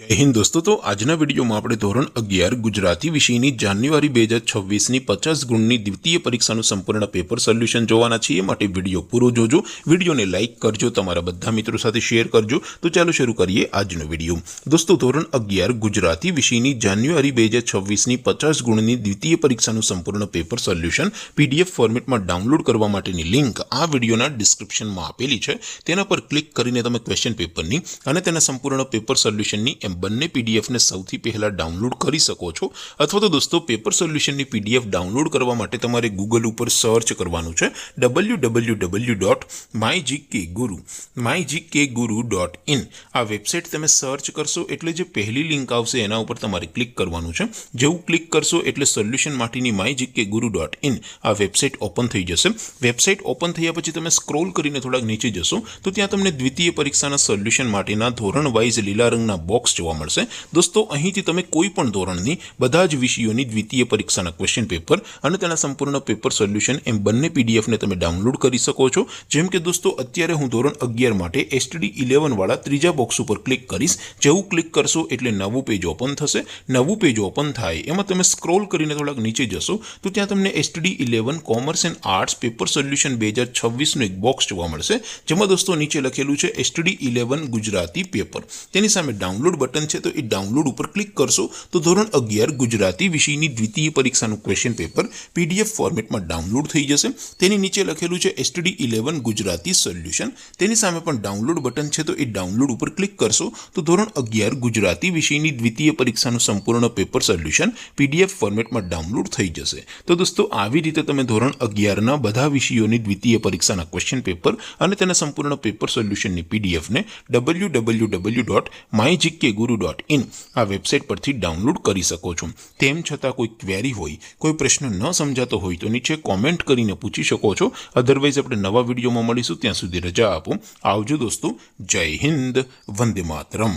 जय हिंद दोस्तों। तो आजना वीडियो में આપણે ધોરણ 11 ગુજરાતી વિષયની જાન્યુઆરી 2026 ની 50 ગુણની દ્વિતીય પરીક્ષાનું સંપૂર્ણ પેપર સોલ્યુશન જોવાના છીએ। માટે વિડિયો પૂરો જોજો, વિડિયોને લાઈક કરજો, તમારા બધા મિત્રો સાથે શેર કરજો। તો ચાલો શરૂ કરીએ આજનો વિડિયો। દોસ્તો ધોરણ 11 ગુજરાતી વિષયની જાન્યુઆરી 2026 ની 50 ગુણની દ્વિતીય પરીક્ષાનું સંપૂર્ણ પેપર સોલ્યુશન પીડીએફ ફોર્મેટમાં ડાઉનલોડ કરવા માટેની લિંક આ વિડિયોના ડિસ્ક્રિપ્શનમાં આપેલી છે। તેના પર ક્લિક કરીને તમે ક્વેશ્ચન પેપરની અને તેના સંપૂર્ણ પેપર સોલ્યુશનની એમ બંને પીડીએફ ને સૌથી પહેલા ડાઉનલોડ કરી શકો છો। અથવા તો દોસ્તો પેપર સોલ્યુશનની પીડીએફ ડાઉનલોડ કરવા માટે તમારે ગૂગલ ઉપર સર્ચ કરવાનું છે www.mygkguru.in। આ વેબસાઇટ તમે સર્ચ કરશો એટલે જે પહેલી લિંક આવશે એના ઉપર તમારે ક્લિક કરવાનું છે। જેવું ક્લિક કરશો એટલે સોલ્યુશન માટેની mygkguru.in આ વેબસાઇટ ઓપન થઈ જશે। વેબસાઇટ ઓપન થયા પછી તમે સ્ક્રોલ કરીને થોડાક નીચે જશો તો ત્યાં તમને દ્વિતીય પરીક્ષાના સોલ્યુશન માટેના ધોરણ વાઇઝ લીલા રંગના બોક્સ જોવા મળશે। दोस्तों અહીંથી તમે કોઈ પણ ધોરણની બધા જ વિષયોની દ્વિતીય પરીક્ષાના ક્વેશ્ચન પેપર અને તેના સંપૂર્ણ પેપર સોલ્યુશન એમ બંને પીડીએફ ને તમે ડાઉનલોડ કરી શકો છો। જેમ કે દોસ્તો અત્યારે હું ધોરણ 11 માટે STD 11 વાળા ત્રીજા બોક્સ ઉપર ક્લિક કરીશ। જેવું ક્લિક કરશો એટલે નવું પેજ ઓપન થશે। નવું પેજ ઓપન થાય એમાં તમે સ્ક્રોલ કરીને થોડાક નીચે જશો તો ત્યાં તમને STD 11 commerce and arts paper solution 2026 નું એક બોક્સ જોવા મળશે। જેમાં દોસ્તો નીચે લખેલું છે STD 11 ગુજરાતી પેપર। તેની સામે ડાઉનલોડ બટન છે तो ये डाउनलोड पर क्लिक करशो तो धोरण 11 गुजराती विषयनी द्वितीय परीक्षाનું क्वेश्चन पेपर पीडीएफ फॉर्मेट में डाउनलोड થઈ જશે। તેની નીચે લખેલું છે STD 11 ગુજરાતી સોલ્યુશન। તેની સામે પણ ડાઉનલોડ બટન છે તો એ ડાઉનલોડ ઉપર ક્લિક કરશો તો ધોરણ 11 ગુજરાતી વિષયની દ્વિતીય પરીક્ષાનું સંપૂર્ણ પેપર સોલ્યુશન પીડીએફ ફોર્મેટમાં ડાઉનલોડ થઈ જશે। તો દોસ્તો આવી રીતે તમે ધોરણ 11 ના બધા વિષયોની દ્વિતીય પરીક્ષાના ક્વેશ્ચન પેપર અને તેના સંપૂર્ણ પેપર સોલ્યુશનની પીડીએફ ને www.mygkguru.in આ વેબસાઇટ પરથી ડાઉનલોડ કરી શકો છો। તેમ છતાં કોઈ ક્વેરી હોય, કોઈ પ્રશ્ન ન સમજાતો હોય તો નીચે કોમેન્ટ કરીને પૂછી શકો છો। અધરવાઇઝ આપણે નવા વિડીયોમાં મળીશું, ત્યાં સુધી રજા આપો। આવજો દોસ્તો। જય હિન્દ, વંદે માતરમ।